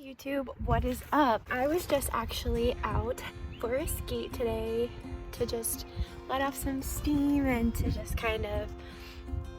YouTube, what is up? I was just actually out for a skate today to just let off some steam and to just kind of,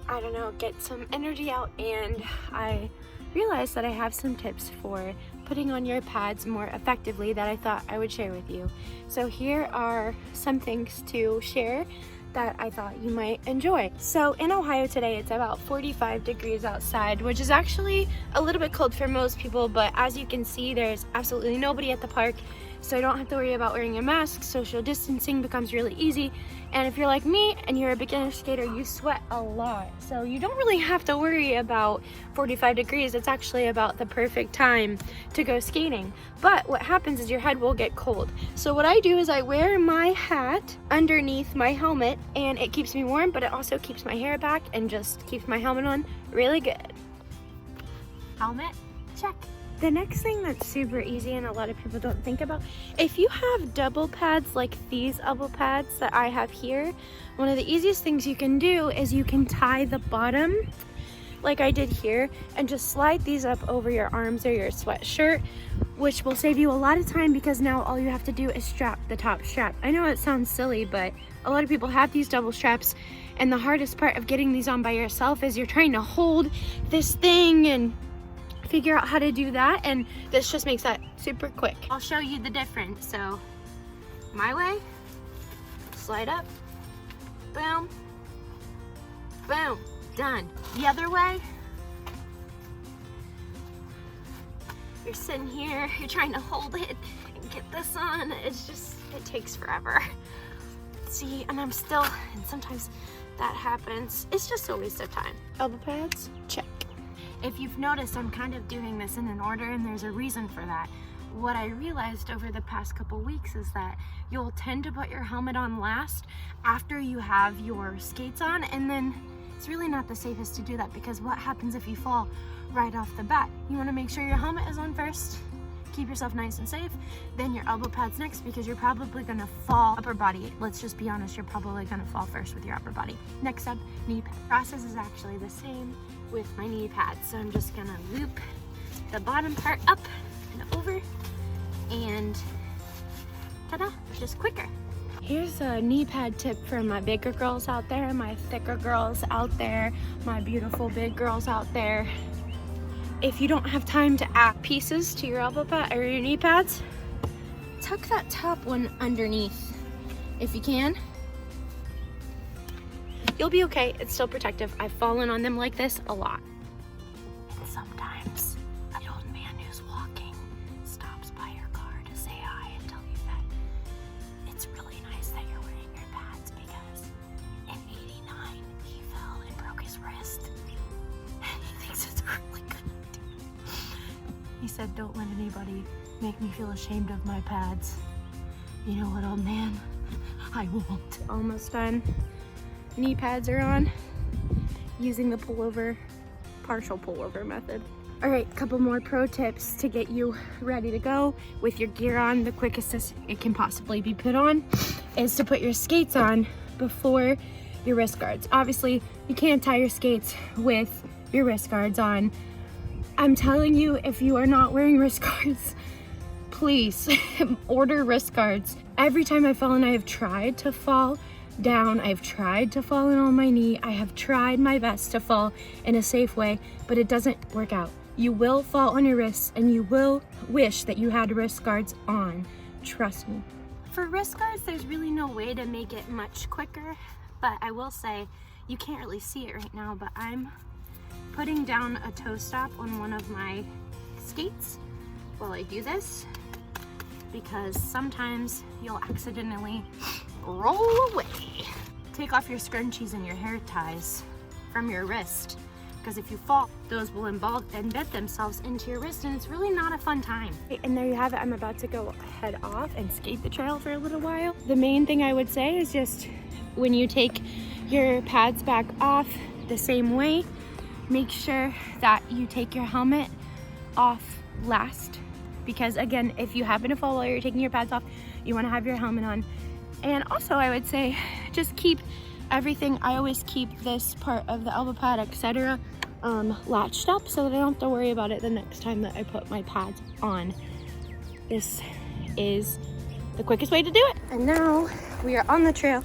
I don't know, get some energy out, and I realized that I have some tips for putting on your pads more effectively that I thought I would share with you. So here are some things to share that I thought you might enjoy. So in Ohio today, it's about 45 degrees outside, which is actually a little bit cold for most people, but as you can see, there's absolutely nobody at the park, so I don't have to worry about wearing a mask. Social distancing becomes really easy. And if you're like me and you're a beginner skater, you sweat a lot. So you don't really have to worry about 45 degrees. It's actually about the perfect time to go skating. But what happens is your head will get cold. So what I do is I wear my hat underneath my helmet, and it keeps me warm, but it also keeps my hair back and just keeps my helmet on really good. Helmet, check. The next thing that's super easy and a lot of people don't think about, if you have double pads like these elbow pads that I have here, one of the easiest things you can do is you can tie the bottom like I did here and just slide these up over your arms or your sweatshirt, which will save you a lot of time because now all you have to do is strap the top strap. I know it sounds silly, but a lot of people have these double straps, and the hardest part of getting these on by yourself is you're trying to hold this thing and figure out how to do that, and this just makes that super quick. I'll show you the difference. So my way, slide up, boom, boom, done. The other way, you're sitting here, you're trying to hold it and get this on. It's just, it takes forever. See, and I'm still, and sometimes that happens. It's just a waste of time. Elbow pads, check. If you've noticed, I'm kind of doing this in an order, and there's a reason for that. What I realized over the past couple weeks is that you'll tend to put your helmet on last after you have your skates on, and then it's really not the safest to do that, because what happens if you fall right off the bat? You want to make sure your helmet is on first, keep yourself nice and safe, then your elbow pads next, because you're probably going to fall upper body. Let's just be honest, you're probably going to fall first with your upper body. Next up, knee pad. Process is actually the same with my knee pads. So I'm just gonna loop the bottom part up and over, and ta-da, just quicker. Here's a knee pad tip for my bigger girls out there, my thicker girls out there, my beautiful big girls out there. If you don't have time to add pieces to your elbow pad or your knee pads, tuck that top one underneath if you can. You'll be okay, it's still protective. I've fallen on them like this a lot. And sometimes an old man who's walking stops by your car to say hi and tell you that it's really nice that you're wearing your pads, because in '89 he fell and broke his wrist. And he thinks it's a really good idea. He said, "Don't let anybody make me feel ashamed of my pads." You know what, old man? I won't. Almost done. Knee pads are on, using the pullover, partial pullover method. All right, couple more pro tips to get you ready to go with your gear on. The quickest it can possibly be put on is to put your skates on before your wrist guards. Obviously, you can't tie your skates with your wrist guards on. I'm telling you, if you are not wearing wrist guards, please order wrist guards. Every time I've fallen, I have tried to fall down, I've tried to fall in on my knee, I have tried my best to fall in a safe way, but it doesn't work out. You will fall on your wrists, and you will wish that you had wrist guards on. Trust me. For wrist guards, there's really no way to make it much quicker, but I will say, you can't really see it right now, but I'm putting down a toe stop on one of my skates while I do this, because sometimes you'll accidentally roll away. Take off your scrunchies and your hair ties from your wrist, because if you fall, those will embed themselves into your wrist, and it's really not a fun time. And there you have it. I'm about to go head off and skate the trail for a little while. The main thing I would say is just when you take your pads back off the same way, make sure that you take your helmet off last, because again, if you happen to fall while you're taking your pads off, you want to have your helmet on. And also, I would say, just keep everything. I always keep this part of the elbow pad, etc., latched up so that I don't have to worry about it the next time that I put my pads on. This is the quickest way to do it. And now we are on the trail.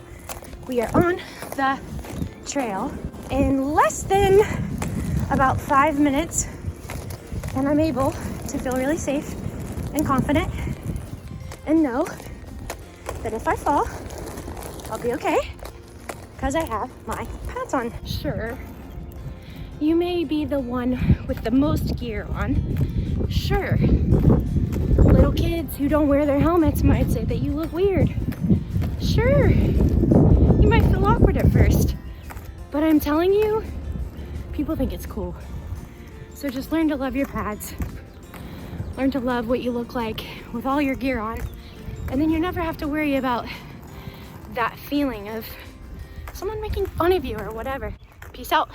We are on the trail in less than about 5 minutes, and I'm able to feel really safe and confident and know that if I fall, I'll be okay because I have my pads on. Sure, you may be the one with the most gear on. Sure, little kids who don't wear their helmets might say that you look weird. Sure, you might feel awkward at first, but I'm telling you, people think it's cool. So just learn to love your pads. Learn to love what you look like with all your gear on, and then you never have to worry about that feeling of someone making fun of you or whatever. Peace out.